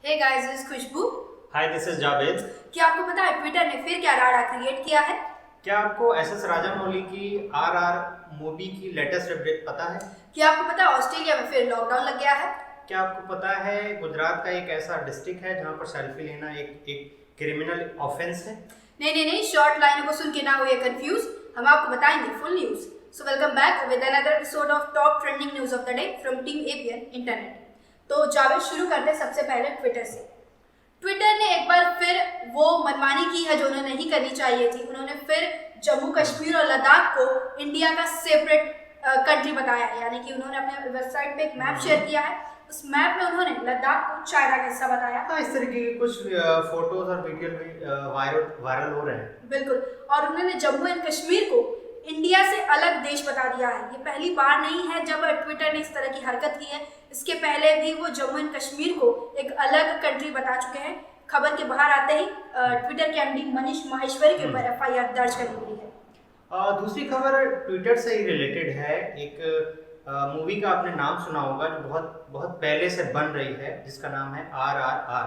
Hey guys, this Khushboo. Hi, this is Javed. क्या आपको पता है ट्विटर ने फिर क्या राड़ा क्रिएट किया है? क्या आपको एसएस राजामौली की आरआर मूवी की लेटेस्ट अपडेट पता है? क्या आपको पता है ऑस्ट्रेलिया में फिर लॉकडाउन लग गया है? क्या आपको पता है गुजरात का एक ऐसा डिस्ट्रिक्ट है जहां पर सेल्फी लेना एक क्रिमिनल ऑफेंस है? नहीं, शॉर्ट लाइनों को सुन के ना हुए कंफ्यूज। हम आपको बताएंगे full news. So welcome back with another episode of top trending news of the day from team APN internet. तो जावेद, शुरू करते हैं सबसे पहले ट्विटर से। ट्विटर ने एक बार फिर वो मनमानी की है जो उन्हें नहीं करनी चाहिए थी। उन्होंने फिर जम्मू कश्मीर और लद्दाख को इंडिया का सेपरेट कंट्री बताया है, यानी कि उन्होंने अपने वेबसाइट पे एक मैप शेयर किया है। उस मैप में उन्होंने लद्दाख को चाइना का हिस्सा बताया। हाँ, इस तरीके के कुछ फोटोज और वीडियो भी वायरल हो रहे हैं। बिल्कुल। और उन्होंने जम्मू एंड कश्मीर को इंडिया से अलग देश बता दिया है। ये पहली बार नहीं है जब ट्विटर ने इस तरह की हरकत की है। इसके पहले भी वो जम्मू एंड कश्मीर को एक अलग कंट्री बता चुके हैं। खबर के बाहर आते ही ट्विटर के एमडी मनीष माहेश्वरी के ऊपर एफआईआर दर्ज कर ली गई है। दूसरी खबर ट्विटर से ही रिलेटेड है। एक मूवी का आपने नाम सुना होगा जो बहुत बहुत पहले से बन रही है, जिसका नाम है RRR।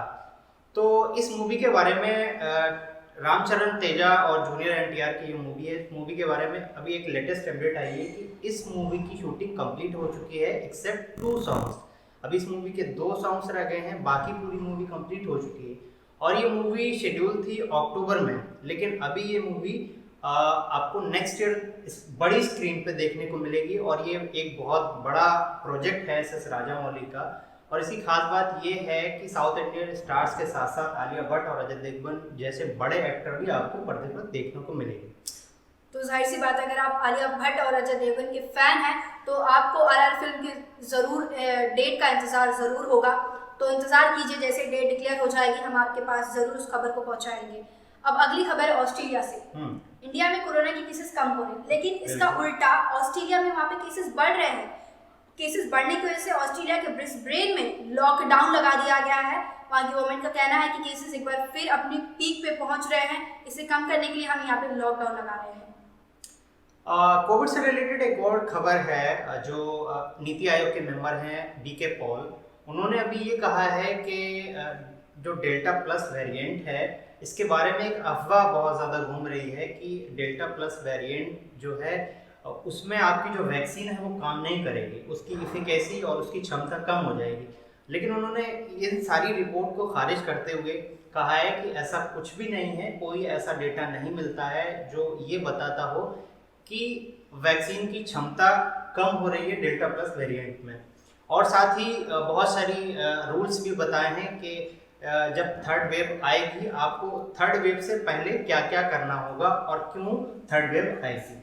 तो इस मूवी के बारे में रामचरण तेजा और जूनियर एनटीआर की ये मूवी है। इस मूवी के बारे में अभी एक लेटेस्ट अपडेट आई है कि इस मूवी की शूटिंग कंप्लीट हो चुकी है एक्सेप्ट 2 सॉन्ग्स। अभी इस मूवी के 2 सॉन्ग्स रह गए हैं, बाकी पूरी मूवी कंप्लीट हो चुकी है। और ये मूवी शेड्यूल थी अक्टूबर में, लेकिन अभी ये मूवी आपको नेक्स्ट ईयर इस बड़ी स्क्रीन पे देखने को मिलेगी। और ये एक बहुत बड़ा प्रोजेक्ट है एसएस राजामौली का। और इसकी खास बात ये है कि साउथ इंडियन स्टार्स के साथ साथ आलिया भट्ट और अजय देवगन जैसे बड़े एक्टर भी आपको पर्दे पर देखने को मिलेंगे। तो जाहिर सी बात है, अगर आप आलिया भट्ट और अजय देवगन के फैन हैं तो आपको RRR फिल्म की ज़रूर डेट का इंतज़ार ज़रूर होगा। तो इंतज़ार कीजिए, जैसे डेट डिक्लेयर हो जाएगी हम आपके पास ज़रूर उस खबर को पहुंचाएंगे। अब अगली खबर ऑस्ट्रेलिया से। इंडिया में कोरोना के केसेस कम हो रहे हैं, लेकिन इसका उल्टा ऑस्ट्रेलिया में वहाँ पे केसेस बढ़ रहे हैं। केसेस बढ़ने की वजह से ऑस्ट्रेलिया के ब्रिस्बेन में लॉकडाउन लगा दिया गया है। वहाँ की गवर्नमेंट का कहना है कि केसेस एक बार फिर अपनी पीक पे पहुंच रहे हैं। इसे कम करने के लिए हम यहाँ पे लॉकडाउन लगा रहे हैं। कोविड से रिलेटेड एक और खबर है जो नीति आयोग के मेंबर हैं बीके पॉल। उन्होंने अभी ये कहा है कि जो डेल्टा प्लस वेरिएंट है, इसके बारे में एक अफवाह बहुत ज़्यादा घूम रही है कि डेल्टा प्लस वेरिएंट जो है उसमें आपकी जो वैक्सीन है वो काम नहीं करेगी, उसकी इफिकेसी और उसकी क्षमता कम हो जाएगी। लेकिन उन्होंने इन सारी रिपोर्ट को खारिज करते हुए कहा है कि ऐसा कुछ भी नहीं है, कोई ऐसा डेटा नहीं मिलता है जो ये बताता हो कि वैक्सीन की क्षमता कम हो रही है डेल्टा प्लस वेरिएंट में। और साथ ही बहुत सारी रूल्स भी बताए हैं कि जब थर्ड वेव आएगी आपको थर्ड वेव से पहले क्या क्या करना होगा और क्यों थर्ड वेव आएगी।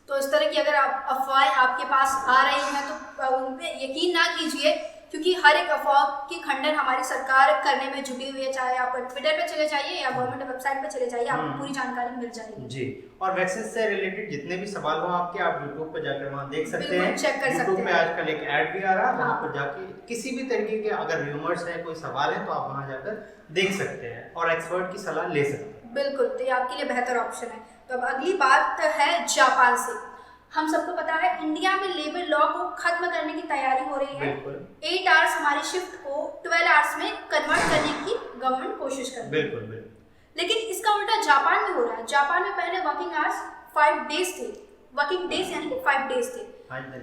तो इस तरह की अगर आप अफवाहें आपके पास आ रही हैं तो उन पे यकीन ना कीजिए, क्योंकि हर एक अफवाह की खंडन हमारी सरकार करने में जुटी हुई है। चाहे आप ट्विटर पे चले जाइए या गवर्नमेंट वेबसाइट पे चले जाइए, आपको पूरी जानकारी मिल जाएगी जी। और वैक्सीन से रिलेटेड जितने भी सवाल हो आपके, आप यूट्यूब पे जाकर वहाँ देख सकते हैं, चेक कर सकते हैं। यूट्यूब पे आजकल एक ऐड भी आ रहा है, वहाँ पर जाके किसी भी तरीके के अगर र्यूमर्स है, कोई सवाल है, तो आप वहाँ जाकर देख सकते हैं और एक्सपर्ट की सलाह ले सकते हैं। बिल्कुल, तो ये आपके लिए बेहतर ऑप्शन है। तो अब अगली बात है जापान से। हम सबको पता है इंडिया में लेबर लॉ को खत्म करने की तैयारी हो रही है। 8 आवर्स हमारी शिफ्ट को 12 आवर्स में कन्वर्ट करने की गवर्नमेंट कोशिश कर रही है। बिल्कुल। लेकिन इसका उल्टा जापान में हो रहा है। जापान में पहले वर्किंग आवर्स 5 डेज थे, वर्किंग डेज यानी कि 5 डेज थे।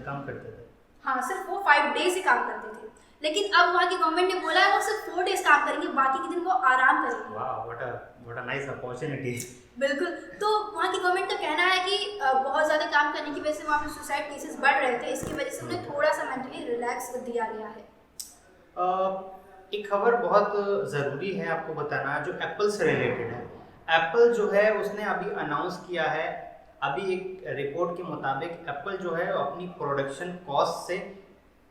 काम करते थे। हाँ, सिर्फ वो 5 डेज ही काम करते थे। लेकिन अब वहाँ की गवर्नमेंट ने बोला है वो सिर्फ 4 डेज काम करेंगे, बाकी के दिन वो आराम करेंगे। वाह, व्हाट अ नाइस अपॉर्चुनिटी। बिल्कुल। तो वहाँ की गवर्नमेंट का कहना है कि बहुत ज़्यादा काम करने की वजह से वहाँ पे सुसाइड केसेस बढ़ रहे थे, इसकी वजह से उन्हें थोड़ा सा मेंटली रिलैक्स दिया गया है। एक खबर बहुत ज़रूरी है आपको बताना जो एप्पल से रिलेटेड है। एप्पल जो है उसने अभी अनाउंस किया है, अभी एक रिपोर्ट के मुताबिक एप्पल जो है अपनी प्रोडक्शन कॉस्ट से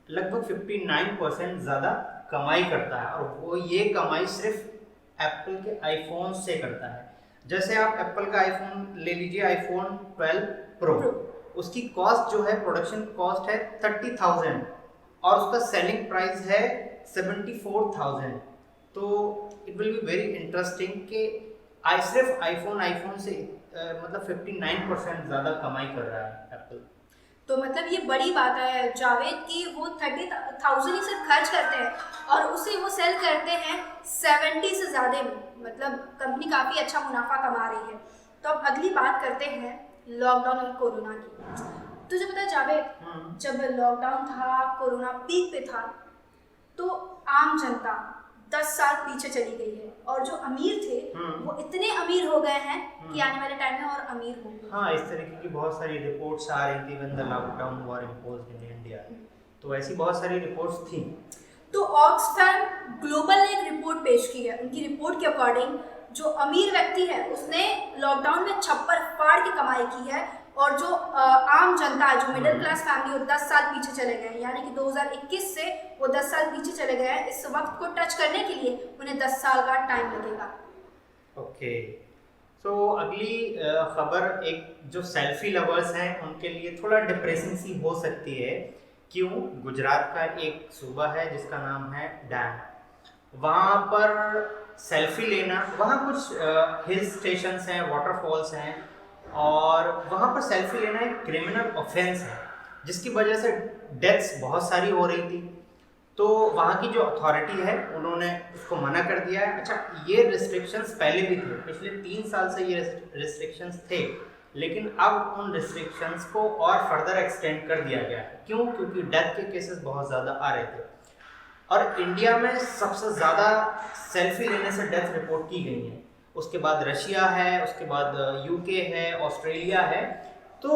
लगभग 59% ज़्यादा कमाई करता है। और वो ये कमाई सिर्फ एप्पल के आईफोन से करता है। जैसे आप एप्पल का आईफोन ले लीजिए, आईफोन 12 प्रो, उसकी कॉस्ट जो है प्रोडक्शन कॉस्ट है 30,000 और उसका सेलिंग प्राइस है 74,000। तो it will be very interesting कि सिर्फ आईफोन से मतलब 59% ज़्यादा कमाई कर रहा है एप्पल। तो मतलब ये बड़ी बात है जावेद कि वो 30,000 ही सिर्फ खर्च करते हैं और उसे वो सेल करते हैं 70 से ज़्यादा में, मतलब कंपनी काफ़ी अच्छा मुनाफा कमा रही है। तो अब अगली बात करते हैं लॉकडाउन और कोरोना की। तुझे पता है जावेद, जब लॉकडाउन था, कोरोना पीक पे था, तो आम जनता 10 साल पीछे चली गई है, और जो अमीर थे वो इतने अमीर हो गए हैं कि आने वाले टाइम में और अमीर होंगे। हाँ, इस तरीके की बहुत सारी रिपोर्ट्स आ रही थी when the lockdown were imposed in India, तो ऐसी बहुत सारी रिपोर्ट्स थी। तो ऑक्सफैम ग्लोबल ने एक रिपोर्ट पेश की है। उनकी रिपोर्ट के अकॉर्डिंग जो अमीर व्यक्ति है उसने लॉकडाउन में छप्पर फाड़ के कमाई की है, और जो आम जनता है, जो मिडिल क्लास फैमिली, वो 10 साल पीछे चले गए हैं। यानी कि 2021 से वो 10 साल पीछे चले गए हैं। इस वक्त को टच करने के लिए उन्हें 10 साल का टाइम लगेगा। ओके, तो अगली खबर एक जो सेल्फी लवर्स हैं उनके लिए थोड़ा डिप्रेसिंग सी हो सकती है। क्यों? गुजरात का एक सूबा है जिसका नाम है डांग। वहाँ पर सेल्फी लेना, वहाँ कुछ हिल स्टेशंस हैं, वाटरफॉल्स हैं, और वहाँ पर सेल्फी लेना एक क्रिमिनल ऑफेंस है, जिसकी वजह से डेथ्स बहुत सारी हो रही थी। तो वहाँ की जो अथॉरिटी है उन्होंने उसको मना कर दिया है। अच्छा, ये रिस्ट्रिक्शंस पहले भी थे, पिछले 3 साल से ये रिस्ट्रिक्शंस थे, लेकिन अब उन रिस्ट्रिक्शंस को और फर्दर एक्सटेंड कर दिया गया है। क्यों? क्योंकि डेथ के केसेस बहुत ज़्यादा आ रहे थे, और इंडिया में सबसे ज़्यादा सेल्फी लेने से डेथ रिपोर्ट की गई है। उसके बाद रशिया है, उसके बाद यूके है, ऑस्ट्रेलिया है। तो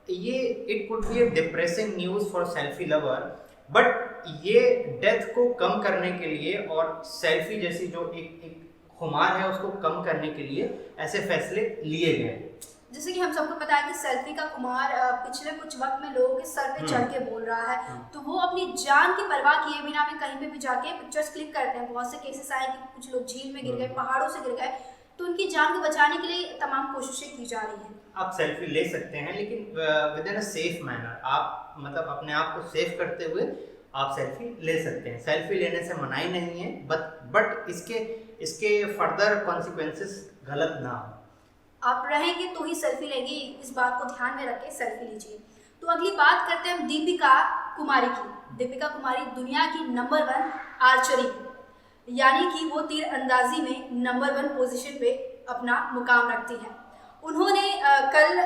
ये it could be A depressing news for selfie lover, but ये डेथ को कम करने के लिए और सेल्फी जैसी जो एक खुमार है उसको कम करने के लिए ऐसे फैसले लिए गए हैं। जैसे कि हम सबको पता है कि सेल्फी का खुमार पिछले कुछ वक्त में लोगों के सर पे चढ़ के बोल रहा है, तो वो अपनी जान की परवाह किए बिना भी कहीं पे भी जाके पिक्चर्स क्लिक करते हैं। बहुत से केसेस आए कि कुछ लोग झील में गिर गए, पहाड़ों से गिर गए, तो उनकी जान को बचाने के लिए तमाम कोशिशें की जा रही हैं। आप सेल्फी ले सकते हैं, लेकिन with in a safe manner. आप मतलब अपने आप को सेफ करते हुए आप सेल्फी ले सकते हैं। सेल्फी लेने से मनाही नहीं है, बट इसके फर्दर कॉन्सिक्वेंसेस गलत ना हो। आप रहेंगे तो ही सेल्फी लेंगे, इस बात को ध्यान में रख के सेल्फी लीजिए। तो अगली बात करते हैं दीपिका कुमारी की। दीपिका कुमारी दुनिया की नंबर 1 आर्चरी की, यानी कि वो तीर अंदाजी में नंबर 1 पोजीशन पे अपना मुकाम रखती हैं। उन्होंने कल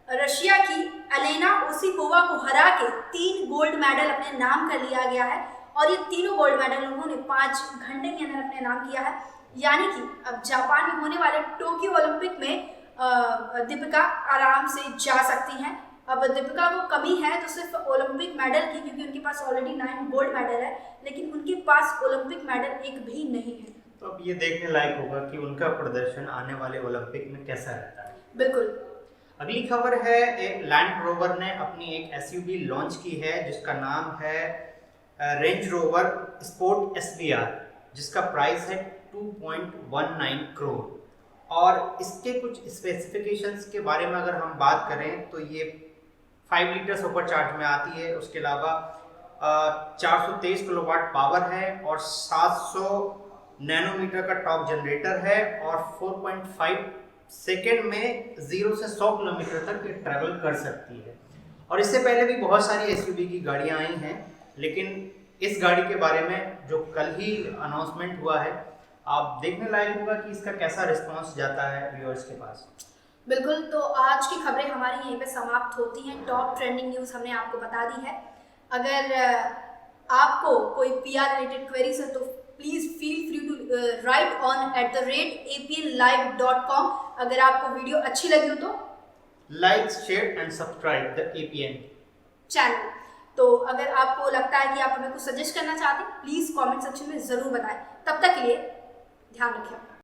रशिया की एलेना ओसीकोवा को हरा के 3 गोल्ड मेडल अपने नाम कर लिया गया है, और ये तीनों गोल्ड मेडल उन्होंने 5 घंटे के अंदर अपने नाम किया है। यानी कि अब जापान में होने वाले टोक्यो ओलंपिक में दीपिका आराम से जा सकती हैं। अब दीपिका को कमी है तो सिर्फ ओलंपिक मेडल की, क्योंकि उनके पास ऑलरेडी 9 गोल्ड मेडल है, लेकिन उनके पास ओलंपिक मेडल एक भी नहीं है। तो अब ये देखने लायक होगा कि उनका प्रदर्शन आने वाले ओलंपिक में कैसा रहता है। बिल्कुल। अगली खबर है, एक लैंड रोवर ने अपनी एक एसयूवी लॉन्च की है जिसका नाम है रेंज रोवर स्पोर्ट SVR, जिसका प्राइस है 2.19 करोड़। और इसके कुछ स्पेसिफिकेशंस के बारे में अगर हम बात करें तो ये 5 लीटर सुपर चार्ज में आती है। उसके अलावा 423 किलोवाट पावर है, और 700 नैनोमीटर का टॉर्क जनरेटर है, और 4.5 सेकेंड में 0 से 100 किलोमीटर तक ये ट्रैवल कर सकती है। और इससे पहले भी बहुत सारी एसयूवी की गाड़ियाँ आई हैं, लेकिन इस गाड़ी के बारे में जो कल ही अनाउंसमेंट हुआ है, आप देखने लायक होगा कि इसका कैसा रिस्पांस जाता है व्यूअर्स के पास। बिल्कुल। तो आज की खबरें हमारी यहीं पे समाप्त होती हैं। टॉप ट्रेंडिंग न्यूज़ हमने आपको बता दी है। अगर आपको कोई PR रिलेटेड क्वेरीज है तो please feel free to write on @apnlive.com। अगर आपको वीडियो अच्छी लगी हो तो like, share and subscribe the APN channel. तो अगर आपको लगता है कि आप हमें कुछ सजेस्ट करना चाहते हैं, प्लीज़ कमेंट सेक्शन में ज़रूर बताएं। तब तक के लिए ध्यान रखें।